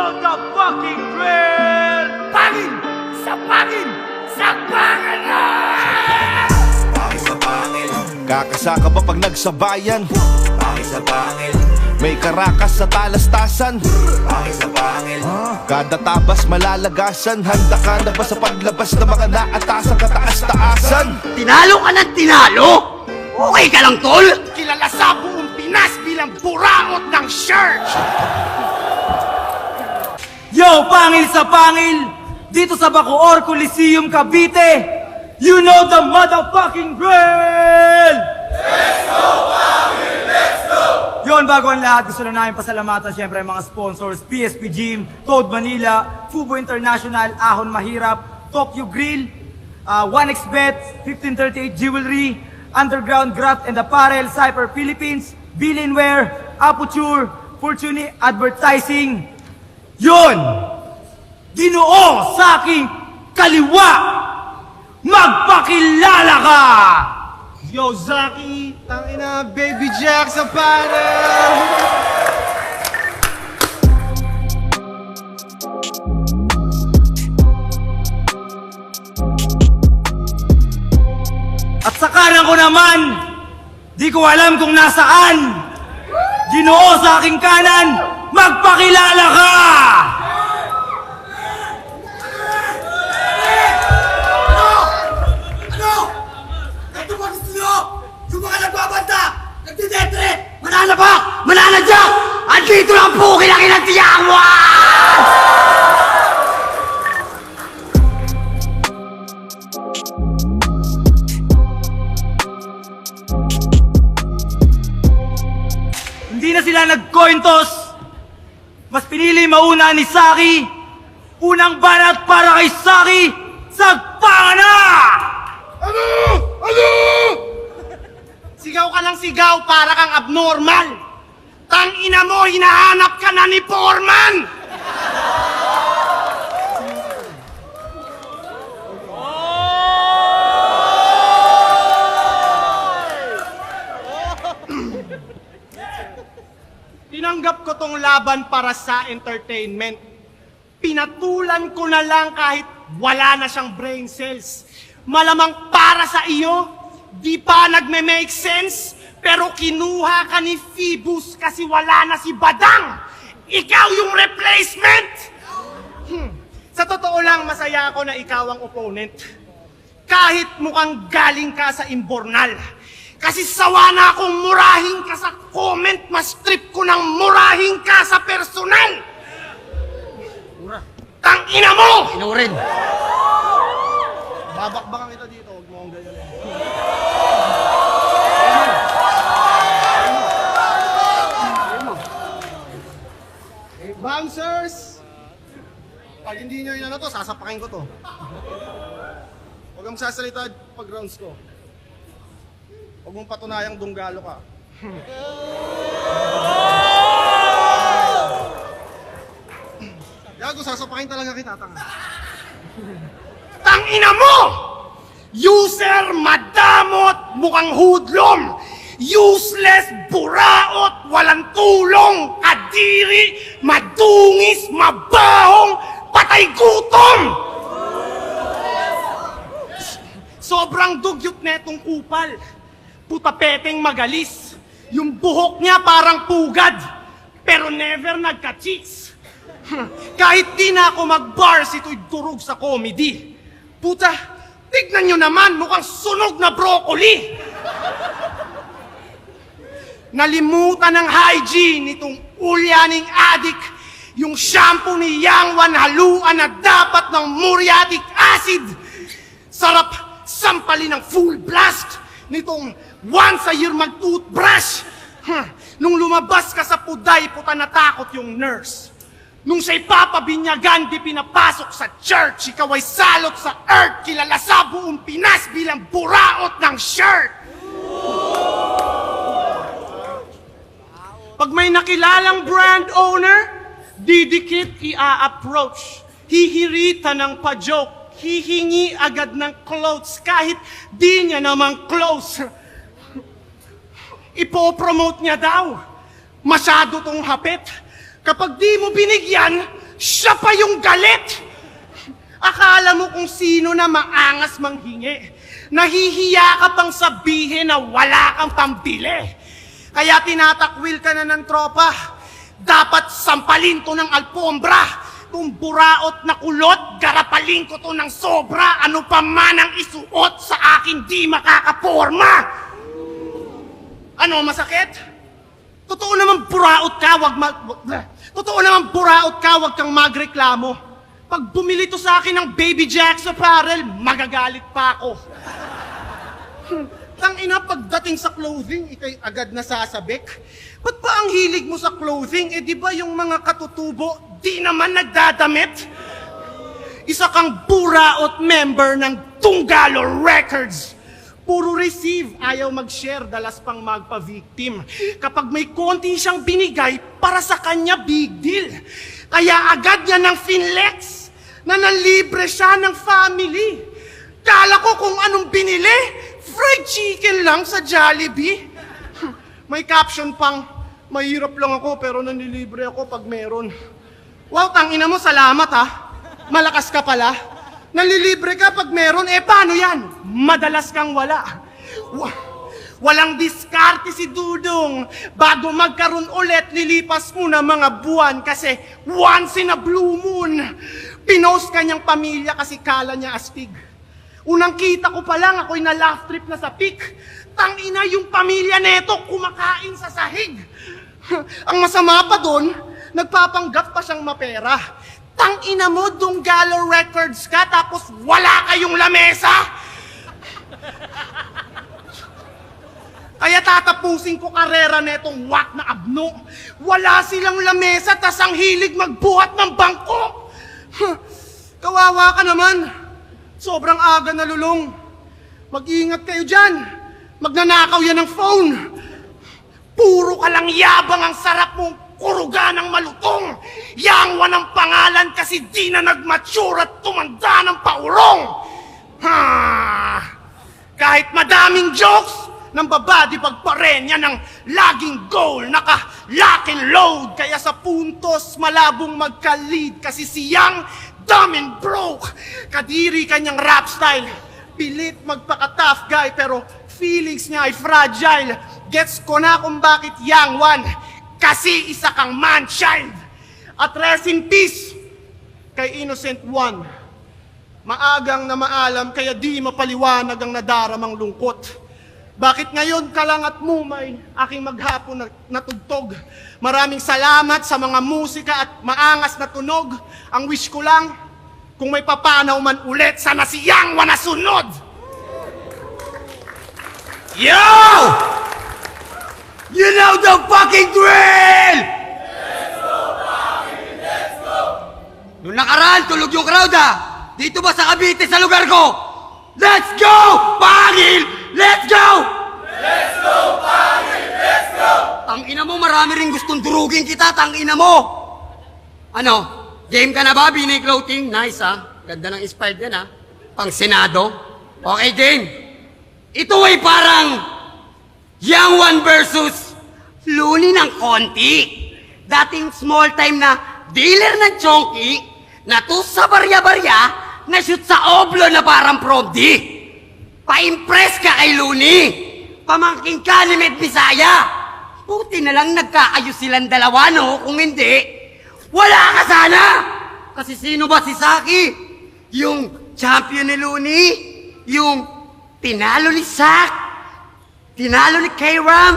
know the fucking drill! Pangin! Sa pangin! Sa pangin na! Pangil sa pangil, Kakasaka ba pag nagsabayan? pangil sa pangil, May karakas sa talastasan. pangil sa pangil, Kada tabas malalagasan. Handa ka na ba sa paglabas ng mga naatasan kataas-taasan? Tinalo ka ng tinalo? Okay ka lang, tol? Kilala sa buong Pinas bilang buraot ng shirt! Yo, pangil sa pangil! Dito sa Bacoor Coliseum, Cavite! You know the motherfucking drill! Let's go, pangil! Let's go! Yon, bago ang lahat, gusto na namin pasalamatan siyempre ang mga sponsors, PSP Gym, Toad Manila, Fubo International, Ahon Mahirap, Tokyo Grill, 1xBet, 1538 Jewelry, Underground Graft and Apparel, Cypher Philippines, Billinware, Aputure, Fortuny Advertising. Yun! Ginoo sa aking kaliwa! Magpakilala ka! Yo, Zaki! Tangina, Baby Jack sa para! At sa kanan ko naman, di ko alam kung nasaan. Ginoo sa aking kanan, magpakilala ka! Ano? Ito ba gusto nyo? Yung mga nagbabanta, nagtidetre, manana ba? Manana dyan! Andito lang po kilakilang tiyawan! Hindi na sila nag-coin toss. Mas pinili mauna ni Saki. Unang banat para kay Saki. Sagpanga na! Ano? Sigaw ka ng sigaw para kang abnormal. Tangina mo, hinahanap ka na ni Foreman! Tinanggap ko tong laban para sa entertainment. Pinatulan ko na lang kahit wala na siyang brain cells. Malamang para sa iyo, di pa nagme-make sense, pero kinuha ka ni Phoebus kasi wala na si Badang. Ikaw yung replacement! Sa totoo lang, masaya ako na ikaw ang opponent. Kahit mukhang galing ka sa imbornal. Kasi sawa na akong murahin ka sa comment, mas trip ko nang murahin ka sa personal! Tangina mo! Inurin! Babakbakan kita dito, huwag mo akong ganyan. Bouncers! Pag hindi nyo yun to, sasapakin ko to. Huwag kang sasalita pag rounds ko. Huwag mong patunayang dunggalo ka. Gago, sasapakin talaga kita, tanga. Tangina mo! User, madamot, mukhang hudlom! Useless, buraot, walang tulong, kadiri, madungis, mabahong, patay gutom! Sobrang dugyot netong kupal. Putapeteng magalis. Yung buhok niya parang pugad. Pero never nagka-cheeks. Kahit di na ako mag-bars, ito'y durog sa comedy. Puta, tignan nyo naman, mukhang sunog na broccoli. Nalimutan ng hygiene itong ulyaning adik. Yung shampoo ni Yang Wan haluan na dapat ng muriatic acid. Sarap sampalin ng full blast nitong once a year mag-toothbrush. Nung lumabas ka sa puday, puta natakot yung nurse. Nung siya'y papabinyagan, di pinapasok sa church, ikaw ay salot sa earth, kilala sa buong Pinas bilang buraot ng shirt. Pag may nakilalang brand owner, didikit i-approach. Hihirita ng pa-joke, hihingi agad ng clothes kahit di niya naman close. Ipopromote niya daw. Masyado tong hapit. Kapag di mo binigyan, Siya pa yung galit! Akala mo kung sino na maangas manghingi. Nahihiya ka pang sabihin na wala kang pambili. Kaya tinatakwil ka na ng tropa. Dapat sampalin to ng alpombra. Kung buraot na kulot, garapalin ko to ng sobra. Ano pa man ang isuot sa akin di makakaporma. Ano, masakit? Totoo naman buraot ka, Totoo naman buraot ka, wag kang magreklamo. Pag bumili to sa akin ng Baby Jack's apparel, magagalit pa ako. Tangina, pagdating sa clothing, ikay agad nasasabik. Ba't ba ang hilig mo sa clothing? Di ba yung mga katutubo, di naman nagdadamit? Isa kang buraot member ng Tunggalo Records. Puro receive, ayaw mag-share, dalas pang magpa-victim. Kapag may konti siyang binigay, para sa kanya big deal. Kaya agad niya ng finlex na nalibre siya ng family. Kala ko kung anong binili, fried chicken lang sa Jollibee. May caption pang, mahirap lang ako pero nanilibre ako pag meron. Wow, tangina mo, salamat ha. Malakas ka pala. Nalilibre ka pag meron, paano yan? Madalas kang wala. Walang diskarte si Dudong. Bago magkaroon ulit, lilipas muna mga buwan kasi once in a blue moon. Pinost kanyang pamilya kasi kala niya astig. Unang kita ko pa lang, ako'y na-laugh trip na sa peak. Tangina yung pamilya neto, kumakain sa sahig. Ang masama pa doon, nagpapanggap pa siyang mapera. Tangina mo, Tunggalo Records ka, tapos wala kayong lamesa? Kaya tatapusin ko karera netong wak na abno. Wala silang lamesa, tas ang hilig magbuhat ng bangko. Kawawa ka naman. Sobrang aga na lulong. Mag-iingat kayo dyan. Magnanakaw yan ng phone. Puro ka lang yabang, ang sarap mong kuruga ng malutong. Yangwa ng pangalan kasi di na nag-mature at tumanda ng paurong. Kahit madaming jokes, ng babadi pagparenya ng laging goal, naka-lock and load. Kaya sa puntos, malabong magka-lead kasi siyang dumb and broke. Kadiri kanyang rap style. Pilit magpaka-tough guy pero feelings niya ay fragile. Gets ko na kung bakit young one. Kasi isa kang man-child. At rest in peace kay Innocent One. Maagang na maalam kaya di mapaliwanag ang nadaramang lungkot. Bakit ngayon ka lang at mumay aking maghapon na tugtog? Maraming salamat sa mga musika at maangas na tunog. Ang wish ko lang, kung may papanaw man ulit, sana si Yang Wan na sunod! Yo! You know the fucking drill! Nung nakaraan, tulog yung crowd ha! Dito ba sa Cavite sa lugar ko? Let's go! Pangil! Let's go! Let's go, Pangil! Let's go! Tangina mo, marami rin gustong durugin kita, tangina mo! Ano? Game ka na ba, Binay Clothing? Nice ha? Ganda ng inspired yan ha? Pang Senado? Okay, game! Ito ay parang Young One versus Looney ng konti. Dating small time na dealer ng chonky, na to sa barya-barya, na shoot sa oblo na parang prom D. Pa-impress ka kay Looney. Pamangking ka ni Med Bisaya. Buti na lang nagkaayos silang dalawa, no? Kung hindi, wala ka sana. Kasi sino ba si Saki? Yung champion ni Looney? Yung tinalo ni Sak? Tinalo ni K-Ram?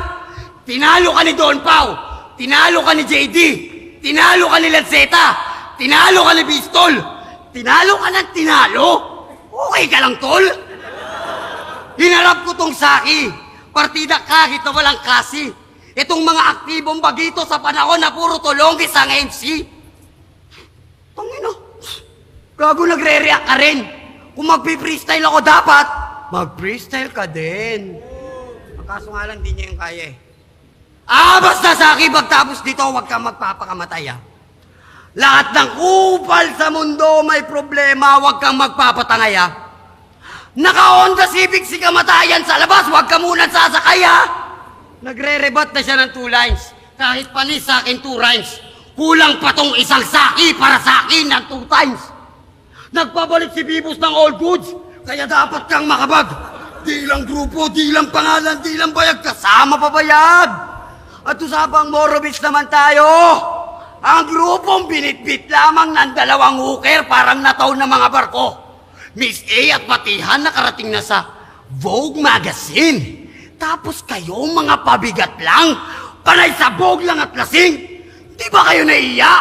Tinalo ka ni Don Pao? Tinalo ka ni JD? Tinalo ka ni Lanceta? Tinalo ka ni Pistol? Tinalo ka ng tinalo? Okay ka lang, tol? Hinarap ko tong Saki. Partida kahit na walang kasi. Itong mga aktibong bagito sa panahon na puro tulongis ang MC. Tangino. Gago, nagre-react ka rin. Kung magpi-freestyle ako dapat, mag-freestyle ka din. Kaso nga lang, di niya yung kaya eh. Basta Saki, pagtapos dito, huwag kang magpapakamatay ah. Lahat ng kupal sa mundo may problema, huwag kang magpapatangay ah. Naka-Honda Civic si kamatayan sa labas, huwag ka muna sasakay ha! Nagre-rebat na siya ng 2 lines. Kahit panis sa akin 2 rhymes. Kulang pa tong isang saki para sa akin ng 2 times. Nagpabalik si Bibos ng all goods, kaya dapat kang makabag. Di lang grupo, di lang pangalan, di lang bayag, kasama pa bayag. At usapang Morobits naman tayo. Ang grupong binitbit lamang ng 2 hooker parang nataw na mga barko. Miss A at Patihan nakarating na sa Vogue Magazine. Tapos kayo mga pabigat lang, panay sa Vogue lang at lasing. Di ba kayo naiya?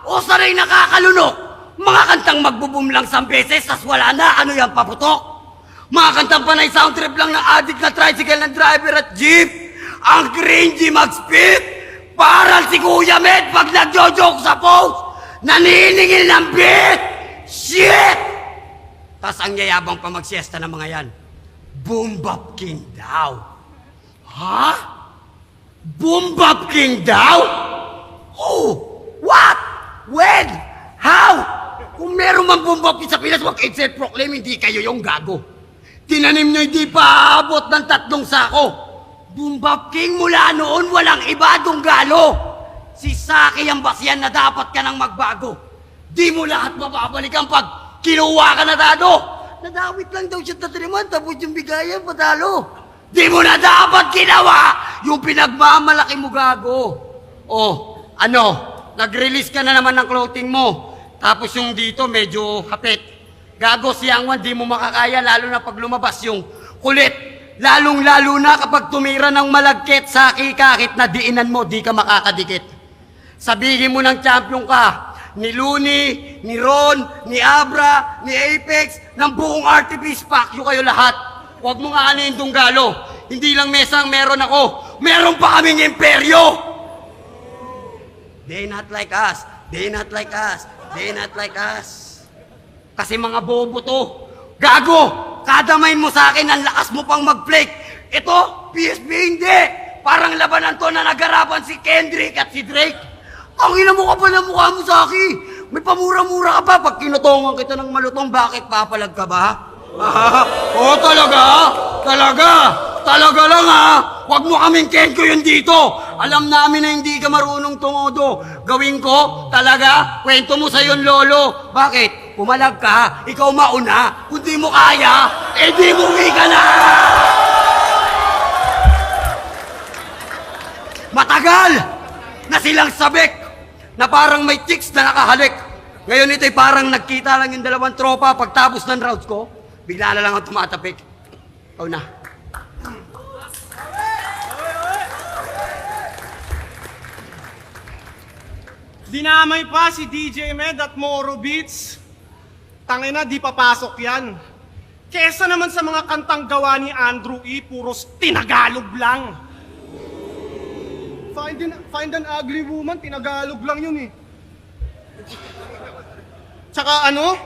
O sanay nakakalunok? Mga kantang magbuboom lang 1 beses, tas wala na, ano yan, paputok? Mga kantang panay sound trip lang na addict na tricycle ng driver at jeep. Ang cringy mag-spit. Parang si Kuya Med pag nagjo-joke sa post. Naniningil ng beat. Shit! Tas ang yayabang pa magsiesta ng mga yan. Boom Bap King daw. Ha? Boom Bap King daw? Who? What? When? How? Kung meron man Boom Bap King sa Pinas, wag i-self-proclaim, hindi kayo yung gago. Tinanim nyo hindi pa aabot ng 3 sako. Boom Bap King mula noon walang iba Dunggalo. Si Saki ang basyan na dapat ka nang magbago. Di mo lahat mababalikan pag kinuha ka na dado. Nadawit lang daw siya tatriman tapos yung bigayan patalo. Di mo na dapat ginawa yung pinagmamalaki mo gago. Oh, ano? Nag-release ka na naman ng clothing mo. Tapos yung dito medyo hapit. Gago si Angwan, di mo makakaya lalo na pag lumabas yung kulit. Lalong-lalo na kapag tumira ng malagkit sa kahit na diinan mo, di ka makakadikit. Sabihin mo ng champion ka, ni Looney, ni Ron, ni Abra, ni Apex, ng buong RTP pack kayo lahat. Huwag mo nga anin Dunggalo. Hindi lang mesang meron ako, meron pa kaming imperyo! They not like us, they not like us, they not like us. Kasi mga bobo to. Gago! Kadamain mo sa akin, ang lakas mo pang mag-flake. Ito, PSP hindi. Parang labanan to na nagarapan si Kendrick at si Drake. Ang ina mo ka pa ng mukha mo sa akin. May pamura-mura ka pa. Pag kinutongan kita ng malutong, bakit papalag ka ba? Oo, talaga? Talaga? Talaga lang ha? Huwag mo kaming kenko yun dito. Alam namin na hindi ka marunong tumodo. Gawin ko, talaga, kwento mo sa yon lolo. Bakit? Pumalag ka, ikaw mauna. Kung di mo kaya, eh di mo ka na! Matagal na silang sabik na parang may chicks na nakahalik. Ngayon ito'y parang nagkita lang yung 2 tropa pagtapos ng rounds ko. Bigla na lang ang tumatapik. Ikaw na. Dinamay pa si DJ Med at Moro Beats. Tangina, di papasok yan. Kesa naman sa mga kantang gawa ni Andrew E, puros tinagalog lang. Find an ugly woman, tinagalog lang yun eh. Tsaka ano?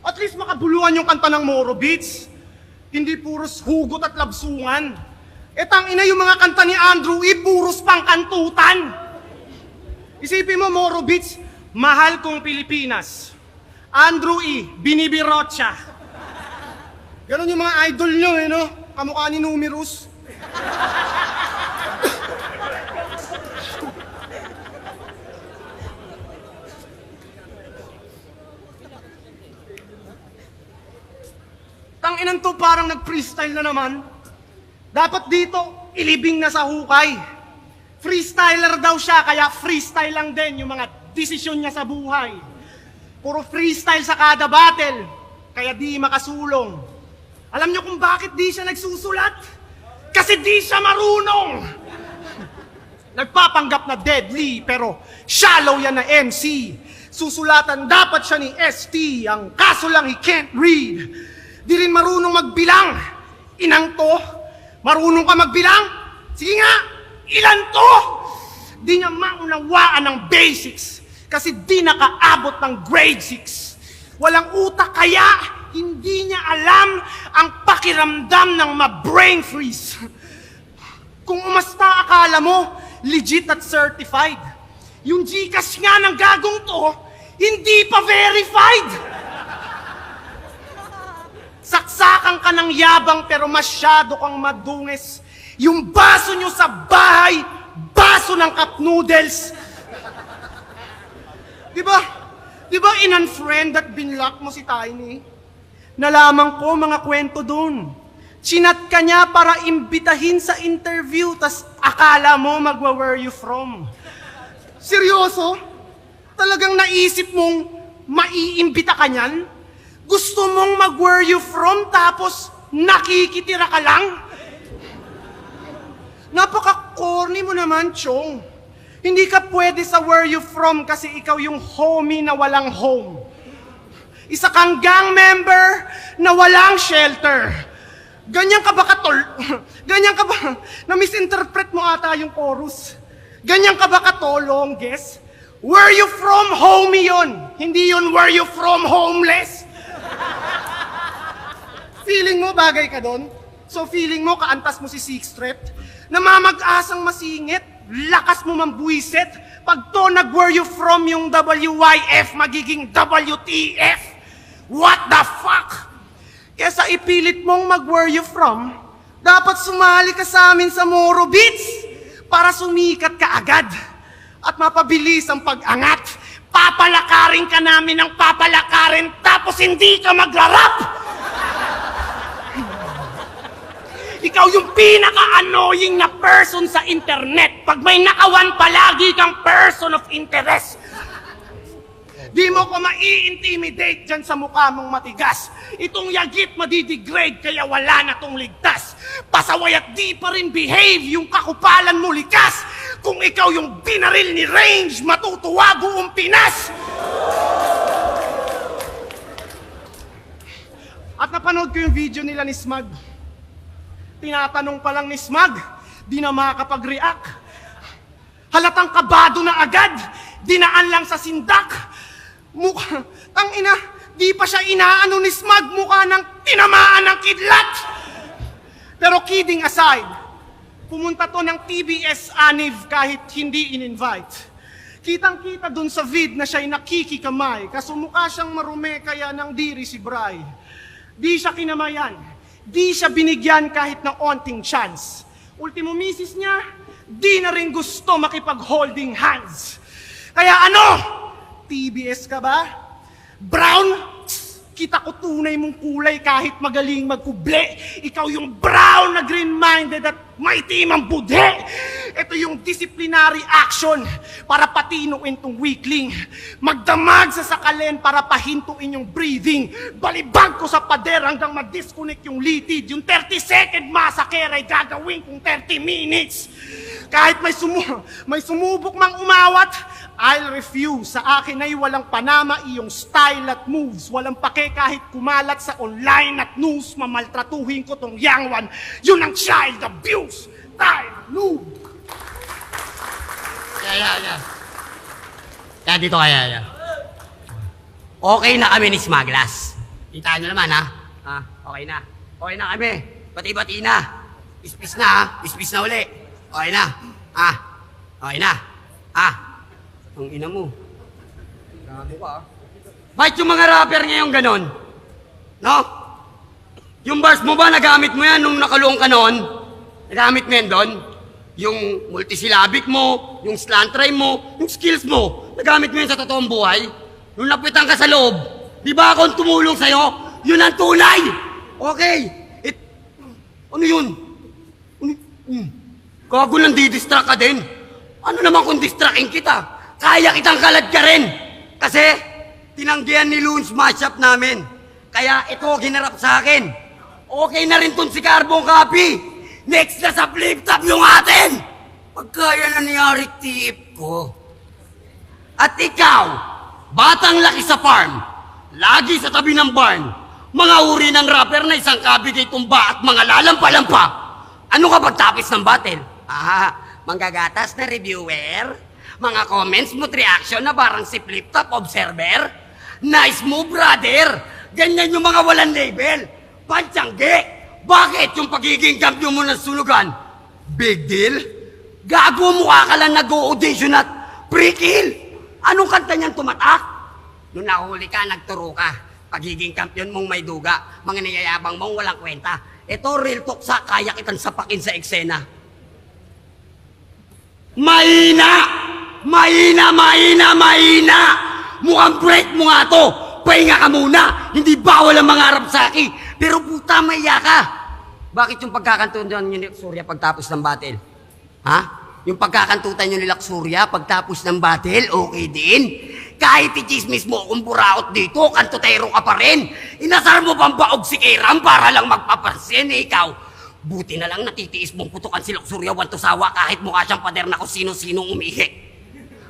At least makabuluhan yung kanta ng Moro Beats. Hindi puros hugot at labsungan. Tangina yung mga kanta ni Andrew E, puros pangkantutan. Isipin mo, Moro Beats, mahal kong Pilipinas. Andrew E, binibirot siya. Ganon yung mga idol nyo eh, no? Kamukha ni Numerous. Tanginan to parang nag-freestyle na naman. Dapat dito, ilibing na sa hukay. Freestyler daw siya, kaya freestyle lang din yung mga desisyon niya sa buhay. Puro freestyle sa kada battle, kaya di makasulong. Alam niyo kung bakit di siya nagsusulat? Kasi di siya marunong! Nagpapanggap na deadly, pero shallow yan na MC. Susulatan dapat siya ni ST, ang kaso lang he can't read. Di rin marunong magbilang. Inang to, marunong ka magbilang? Sige nga, ilan to? Di niya maunawaan ng basics kasi di nakaabot ng grade 6. Walang utak kaya hindi niya alam ang pakiramdam ng ma-brain freeze. Kung umasta akala mo, legit at certified. Yung Gcash nga ng gagong to, hindi pa verified. Saksakan ka ng yabang pero masyado kang madungis. Yung baso nyo sa bahay, baso ng cup noodles. Di ba in-unfriend at binlock mo si Tiny? Nalaman ko mga kwento dun. Chinat ka niya para imbitahin sa interview, tas akala mo where you from. Seryoso? Talagang naisip mong maiimbita ka niyan? Gusto mong where you from tapos nakikitira ka lang? Napaka-corny mo naman, Chong. Hindi ka pwede sa where you from kasi ikaw yung homie na walang home. Isa kang gang member na walang shelter. Ganyan ka ba Ganyan ka ba? Na-misinterpret mo ata yung chorus. Ganyan ka ba katolongges? Where you from, homie yun. Hindi yun where you from, homeless. Feeling mo bagay ka doon? So feeling mo kaantas mo si Sixth Threat? Namamag-asang masingit? Lakas mo mambuisit? Pag to where you from yung WYF magiging WTF? What the fuck? Kesa ipilit mong where you from, dapat sumali ka sa amin sa Moro Beats para sumikat ka agad at mapabilis ang pag-angat. Papalakarin ka namin ng papalakarin tapos hindi ka magra-rap! Ikaw yung pinaka-annoying na person sa internet. Pag may nakawan, palagi kang person of interest. Di mo ko mai-intimidate dyan sa mukha mong matigas. Itong yagit madidegrade kaya wala na tong ligtas. Pasaway at di pa rin behave yung kakupalan mo likas. Kung ikaw yung binaril ni Range, matutuwa buong Pinas. At napanood ko yung video nila ni Smug. Tinatanong pa lang ni Smug, di na makakapag-react. Halatang kabado na agad, dinaan lang sa sindak. Mukha, tangina, di pa siya inaano ni Smug, mukha ng tinamaan ng kidlat. Pero kidding aside, pumunta to ng TBS Aniv kahit hindi in-invite. Kitang-kita dun sa vid na siya'y nakikikamay, kaso mukha siyang marume kaya nang diri si Bray. Di siya kinamayan. Di siya binigyan kahit ng onting chance. Ultimo misis niya, di na rin gusto makipag-holding hands. Kaya ano? TBS ka ba? Brown? Kita ko tunay mong kulay kahit magaling magkuble. Ikaw yung brown na green-minded at may timang budhe. Ito yung disciplinary action para patinuin tong weakling. Magdamag sa sakalin para pahintuin yung breathing. Balibag ko sa pader hanggang ma-disconnect yung litid. Yung 30-second massacre ay gagawin kong 30 minutes. Kahit may sumubok mang umawat, I'll refuse. Sa akin ay walang panama iyong style at moves. Walang pake kahit kumalat sa online at news. Mamaltratuhin ko tong young one. Yun ang child abuse. Tayo, noob. Kaya dito kaya. Okay na kami ni Smaglas. Kita nyo naman ha? Okay na. Okay na kami. Bati-bati na. Ispis na ha? Ispis na uli. Okay na. Okay na. Ang ina mo. Grabe pa Bakit yung mga rapper ngayon ganon? No? Yung bars mo ba, nagamit mo yan nung nakalung ka noon? Nagamit mo yan doon? Yung multisyllabic mo, yung slant rhyme mo, yung skills mo, nagamit mo yan sa totoong buhay? Nung napitan ka sa loob, di ba akong tumulong sa'yo? Yun ang tunay! Okay. Ano yun? Gago lang di-distract ka din. Ano naman kung distracting kita? Kaya kitang kalad ka rin. Kasi, tinanggihan ni Loons matchup namin. Kaya ito, ginarap sa akin. Okay na rin tun si Carbon Copy. Next na sa flip top yung atin. Pagkaya na ni Arik tip ko. At ikaw, batang laki sa farm, lagi sa tabi ng barn, mga uri ng rapper na isang kabigay tumba at mga lalampa-lampa. Ano ka pagtapos ng battle? Manggagatas na reviewer? Mga comments mo't reaction na parang si Flip Top Observer? Nice move, brother! Ganyan yung mga walang label. Pantsangge! Bakit yung pagiging kampiyon mo ng sunugan? Big deal? Gago mukha ka lang nag-audition at pre-kill! Anong kanta niyang tumatak? Nung nahuli ka, nagturo ka. Pagiging kampiyon mong may duga, mga niyayabang mong walang kwenta. Ito, real talk sa kaya kitang sapakin sa eksena. Mahina! Mahina! Mahina! Mahina! Mukhang break mo nga to! Pahinga ka muna! Hindi bawal ang mangarap sa akin! Pero puta, maiya ka! Bakit yung pagkakantutan nyo ni Surya pagtapos ng battle? Ha? Yung pagkakantutan nyo ni Surya pagtapos ng battle, okay din? Kahit i-chismis mo kung buraot dito, kantutero ka pa rin. Inasar mo bang baog si Kiram para lang magpapansin, ikaw? Buti na lang natitiis mong putukan si Surya Wantosawa kahit mukha siyang pader na kung sino-sinong umihi.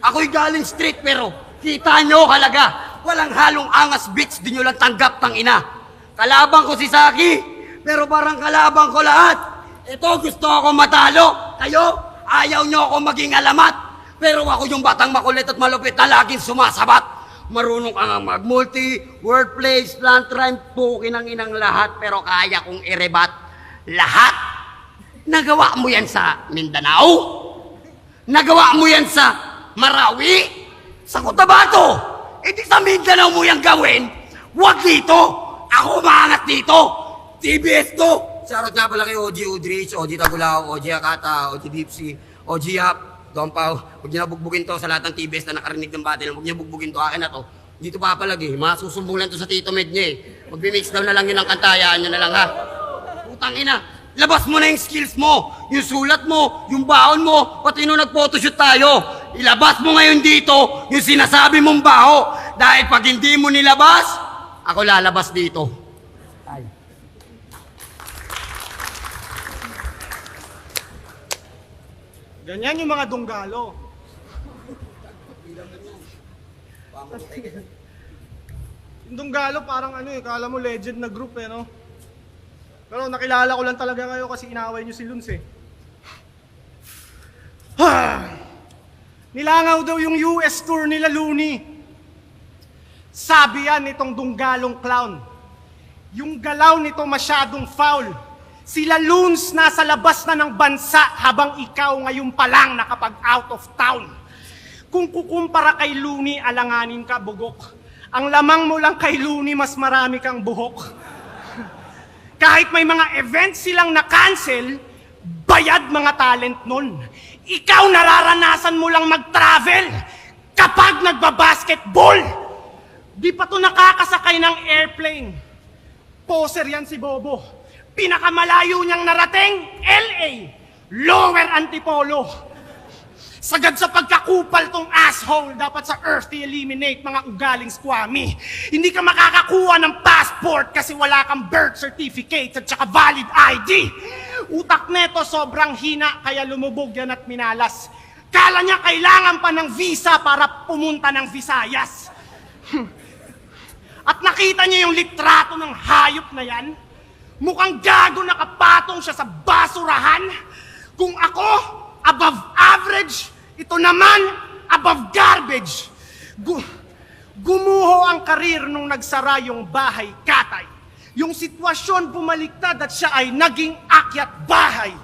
Ako'y galing street pero kita nyo halaga. Walang halong angas bitch, di nyo lang tanggap tang ina. Kalaban ko si Saki, pero parang kalaban ko lahat. Ito gusto ako matalo. Kayo, ayaw nyo ako maging alamat. Pero ako yung batang makulit at malupit na laging sumasabat. Marunong ka nga mag-multi, wordplay, slant rhyme, pukin ang inang lahat, pero kaya kong irebat lahat. Nagawa mo yan sa Mindanao? Nagawa mo yan sa Marawi? Sa Cotabato? E di sa Mindanao mo yan gawin? Huwag dito! Ako maangat dito! TBS to! Shoutout nga pala kay OG Udrich, OG Tagulao, OG Akata, OG Dipsy, OG Yap, Dompaw. Huwag niyo na bugbugin to sa lahat ng TBS na nakarinig ng battle. Huwag niyo bugbugin to, akin na to. Dito papalagi, masusumbong lang to sa Tito Med niya eh. Magbi-mix daw na lang yun ang kantayaan nyo na lang ha. Putang ina, labas mo na yung skills mo, yung sulat mo, yung baon mo, pati nung nag-photoshoot tayo. Ilabas mo ngayon dito yung sinasabi mong baho. Dahil pag hindi mo nilabas, ako lalabas dito. Ganyan yung mga dunggalo. Yung dunggalo parang ano eh, kala mo legend na group eh, no? Pero nakilala ko lang talaga kayo kasi inaway nyo si Luns eh. Nilangaw daw yung US tour nila Looney. Sabi yan nitong dunggalong clown. Yung galaw nito masyadong foul. Sila Loons nasa labas na ng bansa habang ikaw ngayon pa lang nakapag out of town. Kung kukumpara kay Looney, alanganin ka bugok. Ang lamang mo lang kay Looney, mas marami kang buhok. Kahit may mga events silang na-cancel, bayad mga talent nun. Ikaw nararanasan mo lang mag-travel kapag nagbabasketball. Di pa to nakakasakay ng airplane. Poser yan si Bobo. Pinakamalayo niyang narating, LA, Lower Antipolo. Sagad sa pagkakupal tong asshole, dapat sa Earth i-eliminate mga ugaling squammy. Hindi ka makakakuha ng passport kasi wala kang birth certificate at saka valid ID. Utak neto sobrang hina kaya lumubog yan at minalas. Kala niya kailangan pa ng visa para pumunta ng Visayas. At nakita niya yung litrato ng hayop na yan? Mukhang gago nakapatong siya sa basurahan. Kung ako, above average, ito naman, above garbage. Gumuho ang karir nung nagsara yung bahay katay. Yung sitwasyon bumaliktad at siya ay naging akyat bahay.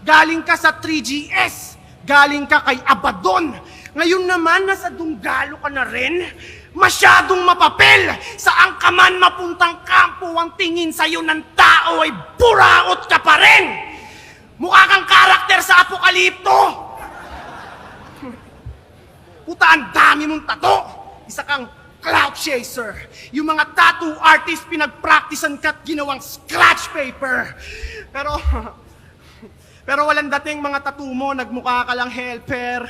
Galing ka sa 3GS, galing ka kay Abaddon. Ngayon naman, nasa Dunggalo ka na rin. Masyadong mapapel. Saan ka man mapuntang kampo, ang tingin sa'yo ng tao ay buraot ka pa rin. Mukha kang karakter sa Apokalipto. Puta, ang dami mong tato. Isa kang clout chaser. Yung mga tattoo artist pinagpracticean ka't ginawang scratch paper. Pero walang dating mga tattoo mo, nagmukha ka lang helper.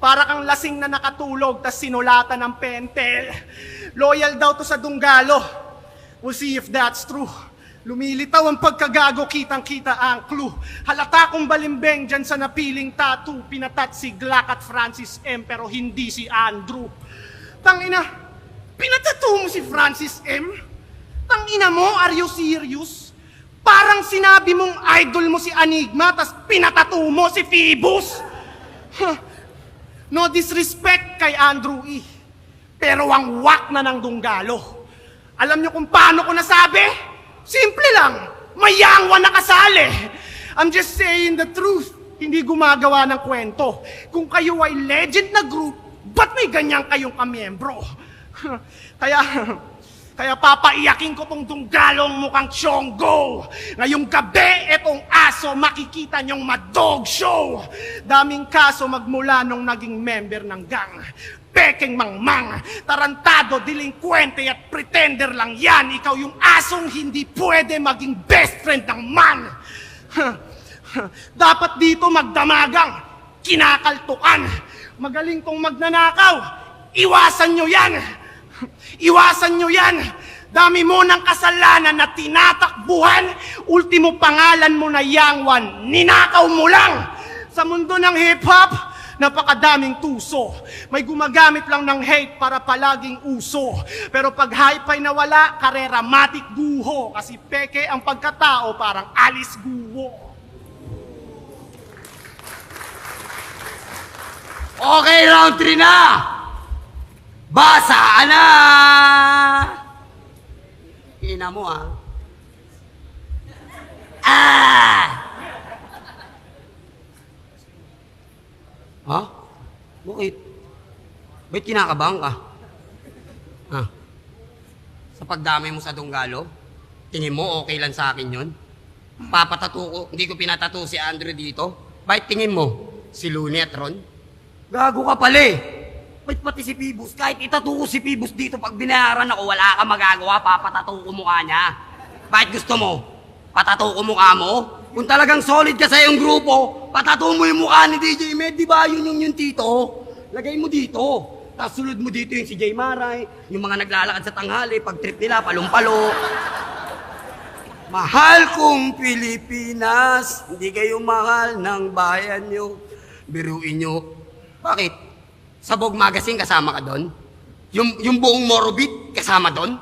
Para kang lasing na nakatulog tas sinulatan ng pentel. Loyal daw to sa Dunggalo. We'll see if that's true. Lumilitaw ang pagkagago, kitang-kita ang clue. Halata kong balimbeng dyan sa napiling tattoo. Pinatat si Glock at Francis M. pero hindi si Andrew. Tangina, pinatattoo mo si Francis M? Tangina mo, are you serious? Parang sinabi mong idol mo si Enigma tas pinatattoo mo si Phoebus. No disrespect kay Andrew E. Pero ang wak na ng Dunggalo. Alam niyo kung paano ko nasabi? Simple lang, may yangwa nakasali. I'm just saying the truth. Hindi gumagawa ng kwento. Kung kayo ay legend na group, ba't may ganyan kayong kamiyembro? Kaya papaiyakin ko tong Dunggalong mukhang Chonggo. Ngayong gabi, etong aso makikita niyong madog show. Daming kaso magmula nung naging member ng gang. pekeng mangmang. Tarantado, delinkwente at pretender lang yan. Ikaw yung asong hindi pwede maging best friend ng man. Dapat dito magdamagang, kinakaltukan. Magaling tong magnanakaw. Iwasan nyo yan. Iwasan nyo yan. Dami mo ng kasalanan na tinatakbuhan. Ultimo pangalan mo na Yangwan. Ninakaw mo lang. Sa mundo ng hip-hop, napakadaming tuso. May gumagamit lang ng hate para palaging uso. Pero pag hype ay nawala, karera matik guho. Kasi peke ang pagkatao, parang Alice Guho. Okay, round 3 na! Basaan na! Ina mo, ah. Ha? Bakit? Ba't kinakabahan ka? Ha? Sa pagdamay mo sa Dunggalo? Tingin mo okay lang sa akin yun? Papatato ko, hindi ko pinatato si Andrew dito? Bakit tingin mo? Si Looney at Ron? Gago ka pala eh! Ba't pati si Pibus? Kahit itatato ko si Pibus dito, pag binayaran ako, wala ka magagawa, papatato ko mukha niya. Bakit gusto mo? Patato ko mukha mo? Kung talagang solid ka sa iyong grupo, patato mo yung mukha ni DJ Med, di ba? Yun yung tito. Lagay mo dito. Tapos sulod mo dito yung si Jay Maray, yung mga naglalakad sa tanghali, pag trip nila, palumpalo. Mahal kong Pilipinas, hindi kayo mahal ng bayan nyo. Biruin nyo. Bakit? Sabog Magazine kasama ka doon? Yung buong Morobit kasama doon?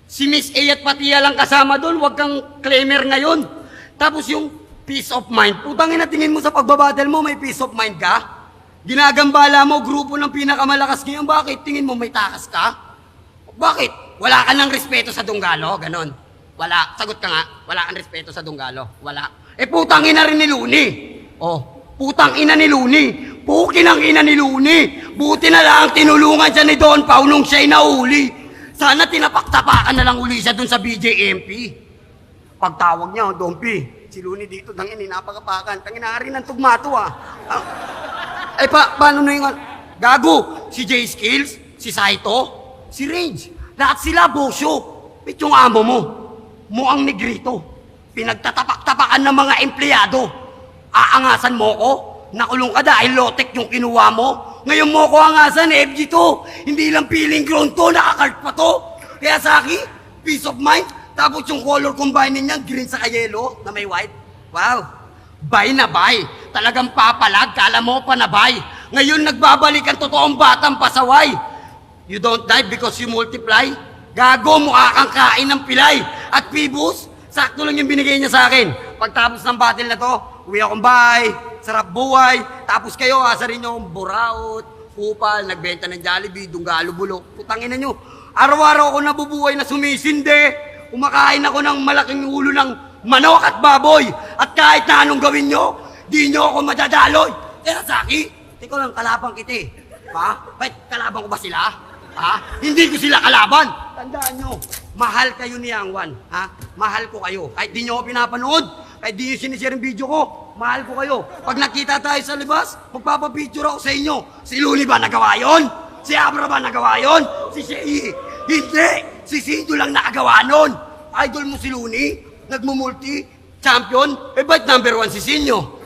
Si Miss A at Patia lang kasama doon, wag kang claimer ngayon. Tapos yung peace of mind, putang ina tingin mo sa pagbabattle mo, may peace of mind ka? Ginagambala mo, grupo ng pinakamalakas ngayon, bakit? Tingin mo may takas ka? Bakit? Wala ka ng respeto sa Dunggalo, ganon. Wala, sagot ka nga, wala kang respeto sa Dunggalo, wala. Eh putang ina rin ni Looney. Oh, putang ina ni Looney. Pukin ang ina ni Looney. Buti na lang tinulungan siya ni Don Pao nung siya'y nahuli. Sana tinapaktapakan na lang uli siya dun sa BJMP. Pagtawag niya, Don P, si Looney dito, tangin, napakapakan. Tangin, nari ng tugmato ah. Paano na yung... Gago, si Jay Skills, si Saito, si Range. Lahat sila, bosyo. Pit yung amo mo. Muang negrito. Pinagtatapak-tapakan ng mga empleyado. Aangasan mo ko? Nakulong ka dahil lotek yung kinuha mo. Ngayon mo ko angasan, FG to. Hindi lang feeling ground to, nakakart pa to. Kaya sa akin, peace of mind. Tapos yung color combining niya, green sa yellow na may white. Wow. Bay na bay. Talagang papalag, kala mo pa na bay. Ngayon nagbabalik ang totoong batang pasaway. You don't die because you multiply. Gago, mukha kang kain ng pilay. At Pibus, sakto lang yung binigay niya sa akin. Pagtapos ng battle na to, uwi akong bahay. Sarap buhay, tapos kayo asarin nyo buraot, kupal, nagbenta ng Jollibee, Dunggalo, bulok. Putangin na nyo, araw-araw ako nabubuhay na sumisinde. Kumakain ako ng malaking ulo ng manok at baboy. At kahit na anong gawin nyo, di nyo ako madadaloy. Kaya Saki, ikaw lang kalabang kita eh. Ha? Ba't kalabang ko ba sila? Ha? Hindi ko sila kalaban. Tandaan nyo, mahal kayo ni Yangwan. Ha? Mahal ko kayo. Kahit di nyo ako pinapanood, kahit di nyo sinishare yung video ko, mahal ko kayo. Pag nakita tayo sa libas, magpapapicture ako sa inyo. Si Looney ba nagawa yun? Si Abra ba nagawa yun? Si Shea? Hindi! Si Sido lang nakagawa nun. Idol mo si Looney? Nagmumulti? Champion? Eh ba't number 1 si Sinyo?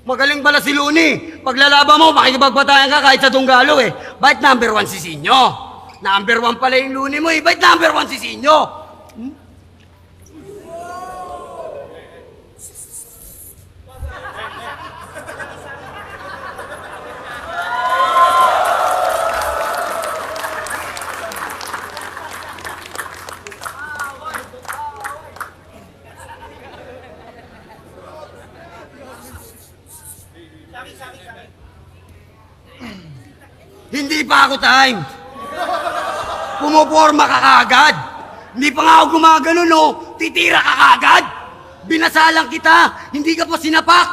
Magaling pala si Looney. Pag lalaban mo, makikipagbatayan ka kahit sa Dunggalo eh. Ba't number 1 si Sinyo? Number 1 pala yung Looney mo eh. Ba't number 1 si Sinyo? Hindi pa ako time. Pumuporma ka kagad. Hindi pa nga ako gumagano, no? Titira ka kagad. Binasalang kita. Hindi ka pa sinapak.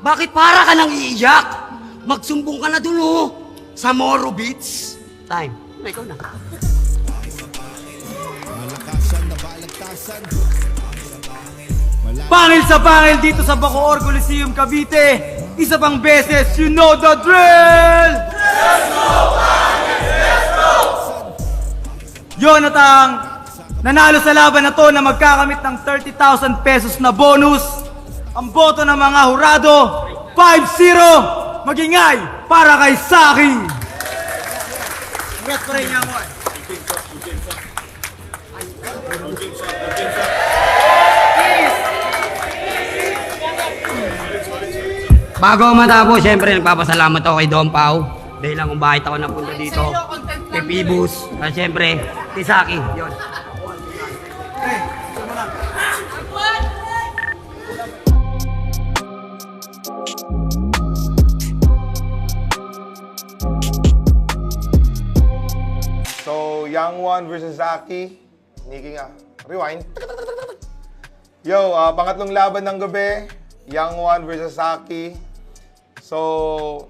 Bakit para ka nang iiyak? Magsumbong ka na dun, oh. Sa Moro Beach. Time. Ikaw na. Pangil sa pangil dito sa Bacoor Coliseum, Cavite. Isa pang beses, you know the drill! Let's go, Jonathan, nanalo sa laban na to na magkakamit ng 30,000 pesos na bonus. Ang boto ng mga hurado, 5-0. Magingay para kay Saki. Congrats pa rin niya mo. Bago matapos, syempre nagpapasalamat ako kay Don Pao. Dahil lang kung bakit ako napunta dito. Kay Pibus. At syempre, kay Saki. Yun. So, Young One versus Zaki. Niki nga. Rewind. Yo, pangatlong laban ng gabi. Young One versus Zaki. So,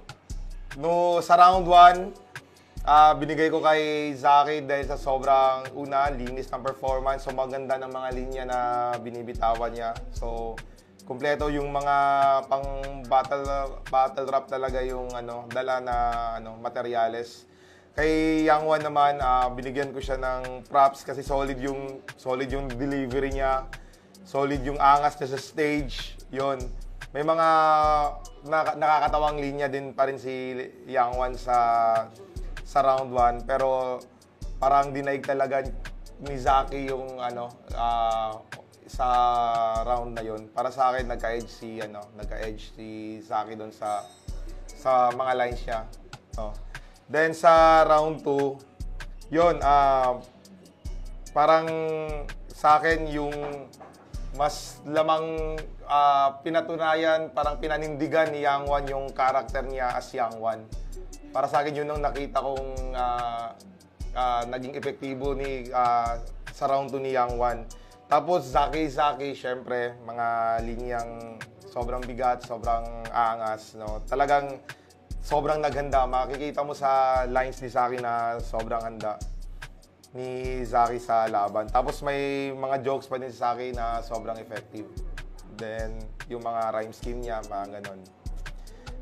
sa round 1, binigay ko kay Zaki dahil sa sobrang linis ng performance. So, maganda ng mga linya na binibitawan niya. So, kumpleto yung mga pang battle rap talaga yung dala na materyales. Kay Young One naman, binigyan ko siya ng props kasi solid yung delivery niya. Solid yung angas niya sa stage. Yon. May mga nakakatawang linya din pa rin si Young One sa round 1, pero parang dinaig talaga ni Zaki yung sa round na yon. Para sa akin nagka-edge si Zaki doon sa mga lines niya. No. Then sa round 2, yun, parang sa akin yung mas lamang pinatunayan, parang pinanindigan ni Young One yung karakter niya as Young One. Para sa akin yun ang nakita kong naging epektibo sa round 2 ni Young One. Tapos Zaki, syempre, mga linyang sobrang bigat, sobrang aangas, no? Talagang sobrang naghanda. Makikita mo sa lines ni Zaki na sobrang handa ni Zaki sa laban. Tapos may mga jokes pa din si Zaki na sobrang effective. Then, yung mga rhyme scheme niya, mga ganon.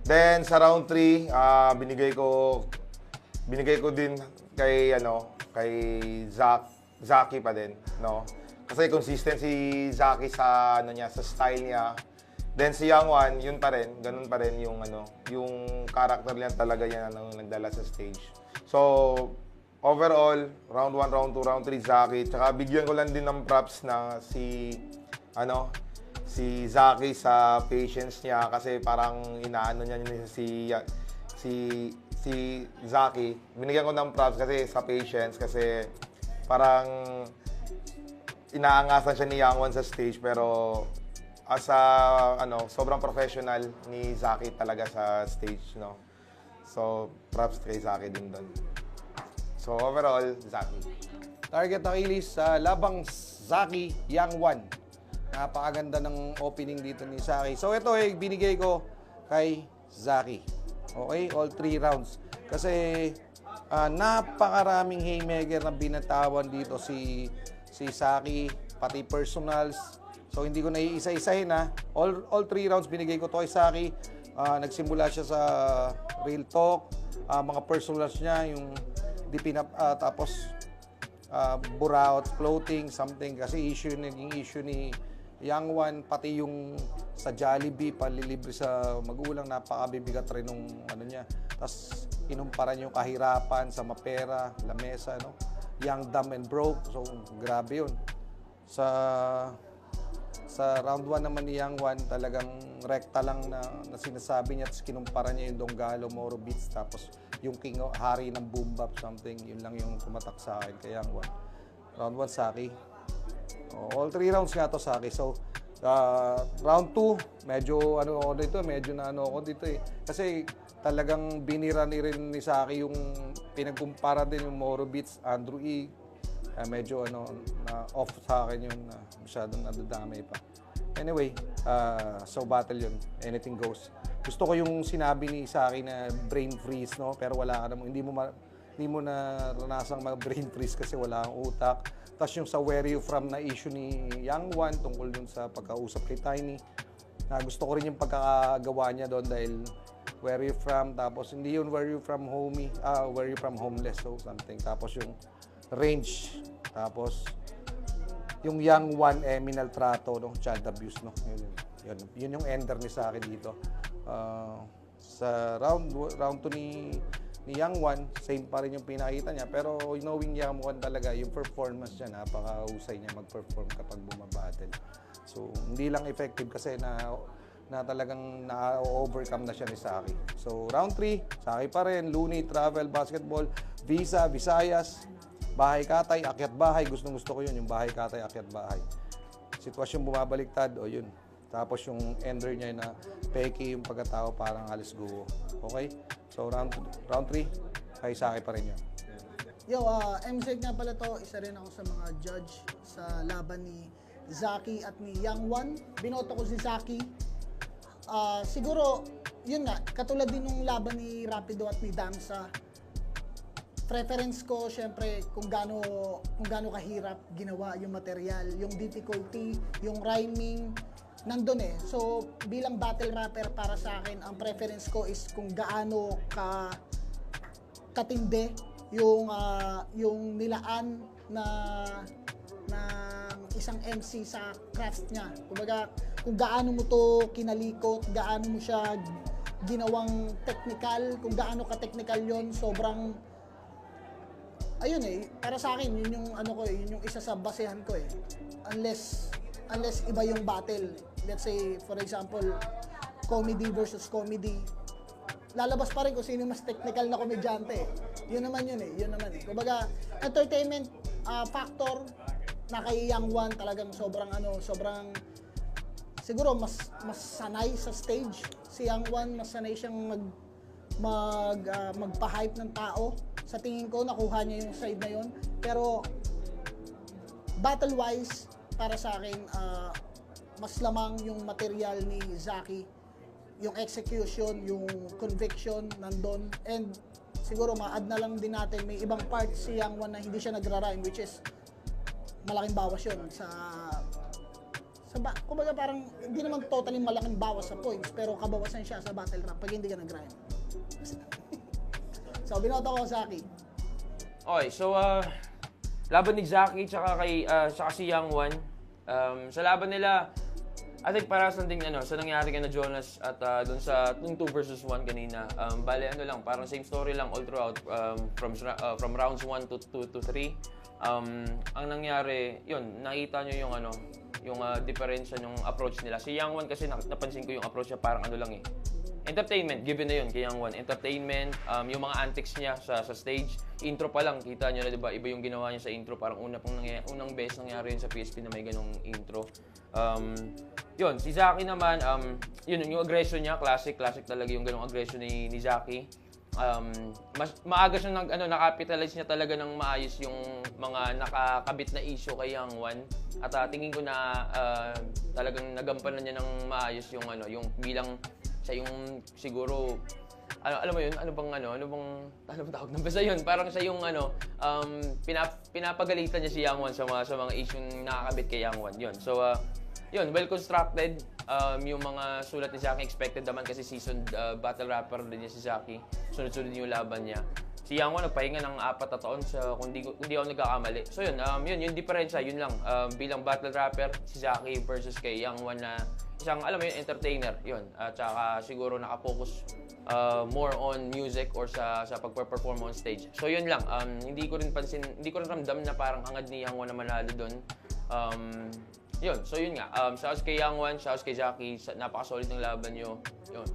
Then, sa round 3, binigay ko din kay Zaki pa din, no? Kasi consistent si Zaki sa sa style niya. Then si Young One, yun pa rin, ganun pa rin yung yung character niya talaga yan nagdala sa stage. So, overall, round 1, round 2, round 3 Zaki. Tsaka bigyan ko lang din ng props na si Zaki sa patience niya kasi parang inaano niya si Zaki. Binigyan ko ng props kasi sa patience kasi parang inaangasan siya ni Young One sa stage pero sobrang professional ni Zaki talaga sa stage, no. So, props kay Zaki din doon. So, overall, Zaki. Target Achilles sa labang Zaki, Young One. Napakaganda ng opening dito ni Zaki. So, ito binigay ko kay Zaki. Okay? All 3 rounds. Kasi, napakaraming haymaker na binatawan dito si Zaki, pati personals. So, hindi ko na iisa-isahin All 3 rounds binigay ko to kay Zaki. Nagsimula siya sa real talk, mga personals niya, yung tapos buraot, floating, something. Kasi naging issue ni Young One, pati yung sa Jollibee, palilibre sa magulang, napakabibigat rin nung niya. Tapos, inumpara niya yung kahirapan sa mapera, lamesa, no? Young, dumb, and broke. So, grabe yun. Sa round 1 naman ni Young One, talagang rekta lang na sinasabi niya, tapos kinumpara niya yung Donggalo, Moro Beats, tapos yung King Hari ng Boom Bap, something, yun lang yung tumatak sa akin kay Young One. Round 1, Zaki. All 3 rounds nga to, Zaki. So, round 2, medyo ako dito Kasi talagang binira rin ni Zaki yung pinagkumpara din yung Moro Beats, Andrew E. Medyo na off sa akin yun, masyadong nadadamay pa. Anyway, so battle yun. Anything goes. Gusto ko yung sinabi ni Zaki na brain freeze, no? Pero wala ka naman, hindi mo naranasang mag-brain freeze kasi wala kang utak. Tapos yung sa where you from na issue ni Young One tungkol dun sa pagkausap kay Tiny. Gusto ko rin yung pagkakagawa niya doon dahil where you from, tapos hindi yun where you from homie, where you from homeless, so something. Tapos yung range. Tapos, yung young one, minaltrato, no? Child abuse, no? Yun yung ender ni Saki dito. Sa round 2 ni Young One, same pa rin yung pinakita niya. Pero knowing Young One talaga, yung performance niya, napakahusay niya mag-perform kapag bumabattle. So, hindi lang effective kasi na talagang na-overcome na siya ni Saki. So, round 3, Saki pa rin, Looney, Travel, Basketball, Visa, Visayas, Bahay Katay, Akyat Bahay. Gustong-gusto ko yun, yung Bahay Katay, Akyat Bahay. Sitwasyon bumabaliktad, o yun. Tapos yung ender niya na peki yung pagkatao parang Alice Guo. Okay? So, round 3, kay Saki pa rin yun. Yo, MZ nga pala to, isa rin ako sa mga judge sa laban ni Zaki at ni Young One. Binoto ko si Zaki. Siguro, yun nga, katulad din nung laban ni Rapido at ni Damsa, preference ko, syempre, kung gaano kahirap ginawa yung material, yung difficulty, yung rhyming, nandun eh. So, bilang battle rapper para sa akin, ang preference ko is kung gaano katindi yung nilaan ng isang MC sa craft niya. Kumbaga, kung gaano mo to kinalikot, gaano mo siya ginawang technical, kung gaano ka-technical yon, sobrang ayun eh, para sa akin, yun yung yun yung isa sa basehan ko eh. Unless iba yung battle. Let's say, for example, comedy versus comedy. Lalabas pa rin kung sino mas technical na komedyante. Yun naman yun eh. Kumbaga, entertainment factor na kay Young One talagang sobrang siguro mas sanay sa stage. Si Young One, mas sanay siyang magpa-hype ng tao. Sa tingin ko, nakuha niya yung side na yun. Pero, battle-wise, para sa akin, mas lamang yung material ni Zaki, yung execution, yung conviction nandun. And siguro ma-add na lang din natin, may ibang part si Young One na hindi siya nagra-rhyme, which is malaking bawas yun kumbaga parang hindi naman totally malaking bawas sa points, pero kabawasan siya sa battle rap pag hindi ka nag-rhyme. So, binoto ko Zaki. Okay, so laban ni Zaki tsaka si Young One. Sa laban nila, I think paras lang din sa nangyari kay na Jonas at dun sa 2 versus 1 kanina. Bale lang, parang same story lang all throughout from rounds 1 to 3. Ang nangyari, yun, nakita nyo yung diferensya ng approach nila. Si Young One kasi napansin ko yung approach niya parang lang eh. Entertainment, given na yun kay Young One. Entertainment, yung mga antics niya sa stage. Intro pa lang, kita nyo na diba, iba yung ginawa niya sa intro. Parang unang beses nangyari yun sa PSP na may ganong intro. Yun, si Zaki naman, yun, yung aggression niya, classic talaga yung ganong aggression ni Zaki. Maaga siyang nakapitalize niya talaga ng maayos yung mga nakakabit na issue kay Young One. At tingin ko na talagang nagampanan niya ng maayos yung yung bilang siya yung siguro alam mo yun, ano bang tawag na basta yun, parang siya yung pinapagalitan niya si Young One sa mga issue nakakabit kay Young One. Yun. So yun, well constructed. Yung mga sulat ni Zaki expected naman kasi seasoned battle rapper din niya si Zaki. Sunod-sunod yung laban niya. Si Young One nagpahinga ng 4 na taon sa kung di ako nagkakamali. So yun, yung diferensya, yun lang. Bilang battle rapper, si Zaki versus kay Young One na isang, alam mo yun, entertainer. Yun. At saka siguro nakapokus more on music or sa pagpe-perform on stage. So yun lang. Hindi ko rin ramdam na parang hangad ni Young One na manalo doon. Yun, so yun nga. Shouts kay Young One, shouts kay Zaki. Napaka-solid ng laban nyo. Yun.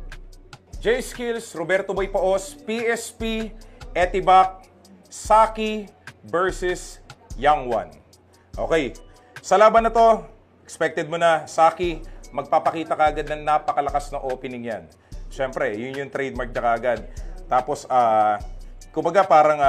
J-Skills, Roberto Boy Paos, PSP, Etibac, Saki versus Young One. Okay, sa laban na to, expected mo na, Saki, magpapakita ka agad ng napakalakas na opening yan. Siyempre, yun yung trademark niya kaagad. Tapos, kumbaga parang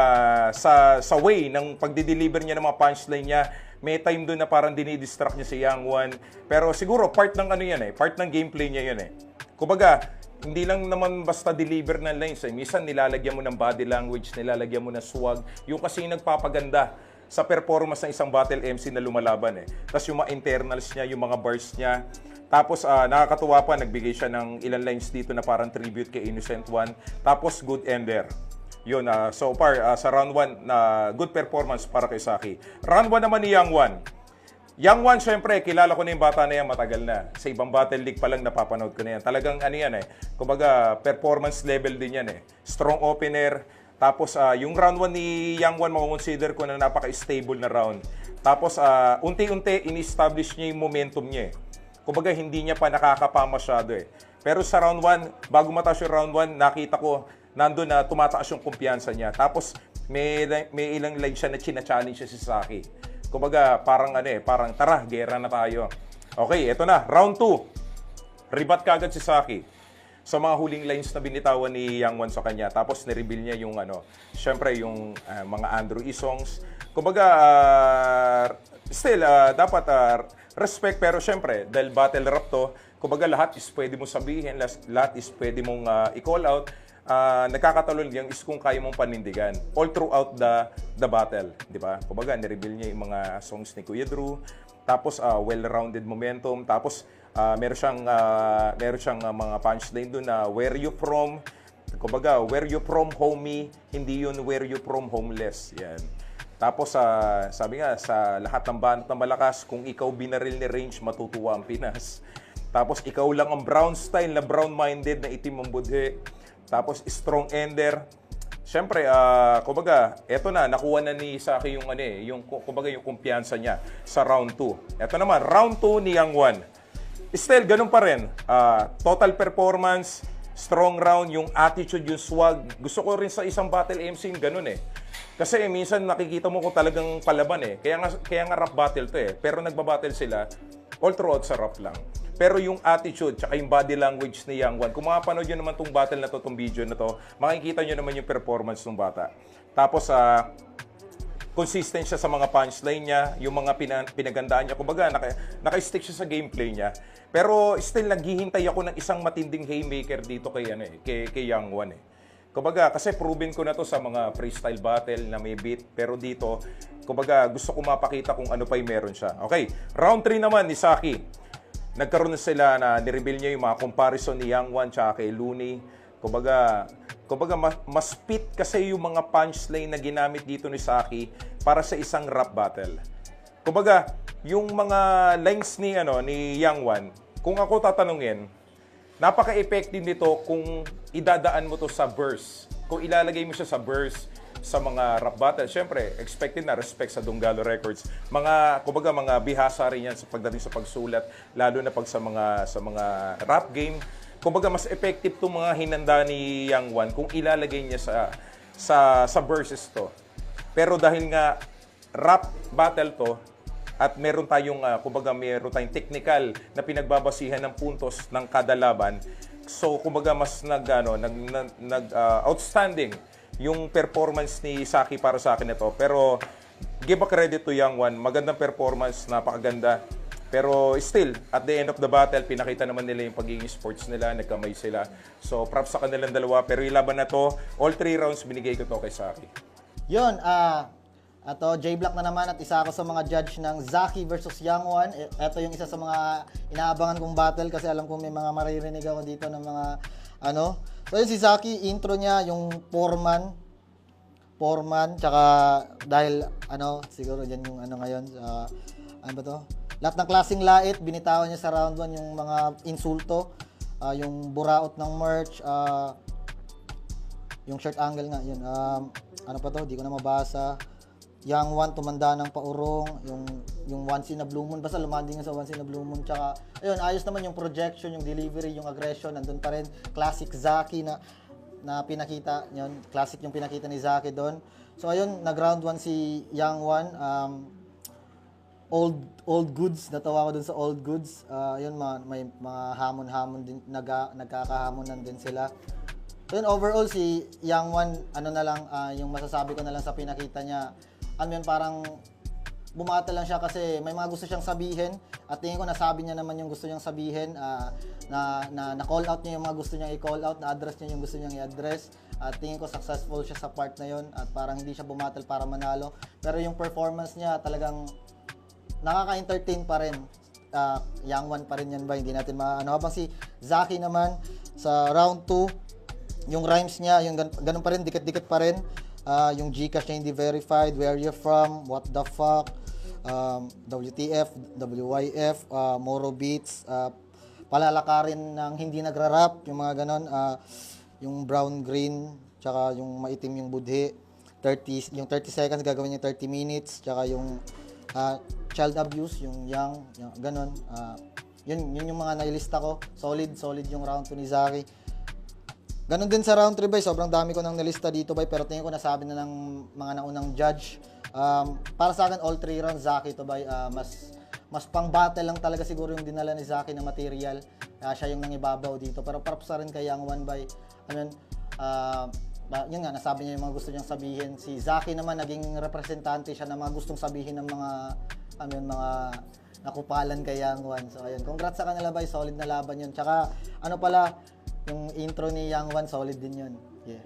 sa way ng pagdi-deliver niya ng mga punchline niya, may time doon na parang dinidistract niya si Young One. Pero siguro part ng part ng gameplay niya yun eh. Kumbaga, hindi lang naman basta deliver ng lines eh. Minsan nilalagyan mo ng body language, nilalagyan mo ng swag. Yung kasi nagpapaganda sa performance ng isang battle MC na lumalaban eh. Tapos yung mga internals niya, yung mga bars niya. Tapos nakakatuwa pa, nagbigay siya ng ilang lines dito na parang tribute kay Innocent One. Tapos good ender. Yun, so far, sa round 1, good performance para kay Saki. Round 1 naman ni Young One. Young One, syempre, kilala ko na yung bata na yan matagal na. Sa ibang Battle League pa lang napapanood ko na yan. Talagang ano yan kumbaga performance level din yan Strong opener. Tapos yung round 1 ni Young One, makukonsider ko na napaka-stable na round. Tapos unti-unti, in-establish niya yung momentum niya Kumbaga hindi niya pa nakakapa masyado Pero sa round 1, bago mataas yung round 1, nakita ko nandun na tumataas yung kumpiyansa niya. Tapos may ilang line siya na china-challenge siya si Saki. Kumbaga parang parang tara, gera na tayo. Okay, eto na, round 2. Ribat kagad si Saki sa mga huling lines na binitawan ni Young One sa kanya. Tapos nireveal niya yung syempre yung mga Andrew E. songs. Kumbaga still dapat respect, pero syempre dahil battle rap to, kumbaga lahat is pwede mong sabihin, lahat is pwede mong i-call out. Nagkakatalon yung is kung kaya mong panindigan all throughout the battle, di ba? Kumbaga nireveal niya yung mga songs ni Kuya Drew. Tapos well-rounded momentum. Tapos meron siyang mga punchline doon na where you from. Kumbaga, where you from homie, hindi yun where you from homeless. Yan. Tapos sabi nga, sa lahat ng banat na malakas, kung ikaw binaril ni Range, matutuwa ang Pinas. Tapos ikaw lang ang brown style na brown-minded na itim ang budhe. Tapos strong ender. Siyempre, kumbaga, eto na, nakuha na ni Saki yung kumbaga yung kumpiyansa niya sa round 2. Eto naman, round 2 ni Young One. Still, ganun pa rin. Total performance, strong round, yung attitude, yung swag. Gusto ko rin sa isang battle MC yung ganun Kasi minsan nakikita mo kung talagang palaban Kaya nga rap battle to Pero nagbabattle sila all throughout sa rap lang. Pero yung attitude, tsaka yung body language ni Young One, kung makapanood nyo naman tong battle na to, tong video na to, makikita nyo naman yung performance ng bata. Tapos, consistent siya sa mga punchline niya, yung mga pinagandaan niya. Kumbaga, naka-stick siya sa gameplay niya. Pero still, naghihintay ako ng isang matinding haymaker dito kay Young One Kumbaga, kasi proven ko na to sa mga freestyle battle na may beat. Pero dito, kumbaga, gusto ko mapakita kung ano pa yung meron siya. Okay, round 3 naman ni Saki. Nagkaroon na sila na nireveal niya yung mga comparison ni Young One tsaka kay Looney. Kumbaga mas fit kasi yung mga punchline na ginamit dito ni Saki para sa isang rap battle. Kumbaga, yung mga lines ni Young One, kung ako tatanungin, napaka-effective nito kung idadaan mo to sa verse. Kung ilalagay mo siya sa verse sa mga rap battle, syempre, expected na respect sa Donggalo Records. Kumbaga mga bihasa rin yan sa pagdating sa pagsulat, lalo na pag sa mga rap game. Kumbaga mas effective itong mga hinanda ni Young One kung ilalagay niya sa verses to. Pero dahil nga rap battle to, at meron tayong technical na pinagbabasihan ng puntos ng kada laban, so kumbaga mas outstanding yung performance ni Saki para sa akin ito. Pero give a credit to Young One, magandang performance, napakaganda. Pero still, at the end of the battle, pinakita naman nila yung pagiging sports nila, nagkamay sila. So props sa kanilang dalawa. Pero yung laban na to, all 3 rounds binigay ko to kay Saki. Yun, ato, J-Block na naman at isa ako sa mga judge ng Zaki versus Young One. Ito yung isa sa mga inaabangan kong battle kasi alam kong may mga maririnig ako dito ng mga So yun si Zaki, intro niya yung foreman, tsaka dahil siguro dyan yung ngayon, ano ba to? Lahat ng klaseng lait, binitawan niya sa round 1 yung mga insulto, yung buraot ng merch, yung shirt angle nga, yun. Ano pa to? Di ko na mabasa. Young One, tumanda ng paurong, yung Once in a Blue Moon, basta lumanding nga sa Once in a Blue Moon, tsaka, ayun, ayos naman yung projection, yung delivery, yung aggression, nandun pa rin, classic Zaki na pinakita, yun, classic yung pinakita ni Zaki doon. So, ayun, nag-round 1 si Young One, old goods, natawa ko dun sa old goods, ayun, may mga hamon-hamon din, nagkakahamonan din sila. So, yun, overall, si Young One, yung masasabi ko na lang sa pinakita niya, parang bumata lang siya kasi may mga gusto siyang sabihin at tingin ko nasabi niya naman yung gusto niyang sabihin, na call out niya yung mga gusto niyang i-call out, na-address niya yung gusto niyang i-address at tingin ko successful siya sa part na yon at parang hindi siya bumatal para manalo, pero yung performance niya talagang nakaka-entertain pa rin. Young One pa rin yan ba, hindi natin habang si Zaki naman sa round 2, yung rhymes niya, yung ganun pa rin, dikit-dikit pa rin. Yung Gcash niya hindi verified, where you from, what the fuck, WTF, WYF, Moro Beats, palalakarin ng hindi nagra-rap, yung mga ganon, yung brown green, tsaka yung maitim yung budhi, yung 30 seconds gagawin niya 30 minutes, tsaka yung child abuse, yung young, ganon. Yun yung mga nailista ko. Solid yung round 2 ni Zaki. Ganon din sa round 3 bay, sobrang dami ko nang nalista dito bay, pero tingin ko nasabi na ng mga naunang judge. Para sa akin, all 3 rounds Zaki to bay, mas pang battle lang talaga siguro yung dinala ni Zaki na material. Siya yung nangibabaw dito, pero props na rin kay Young One bay. Yun nga, nasabi niya yung mga gusto niyang sabihin. Si Zaki naman, naging representante siya ng mga gustong sabihin ng mga nakupalan kay Young One. So ayun, congrats sa kanila bay, solid na laban yun. Tsaka ano pala, yung intro ni Young One, solid din yun. Yeah.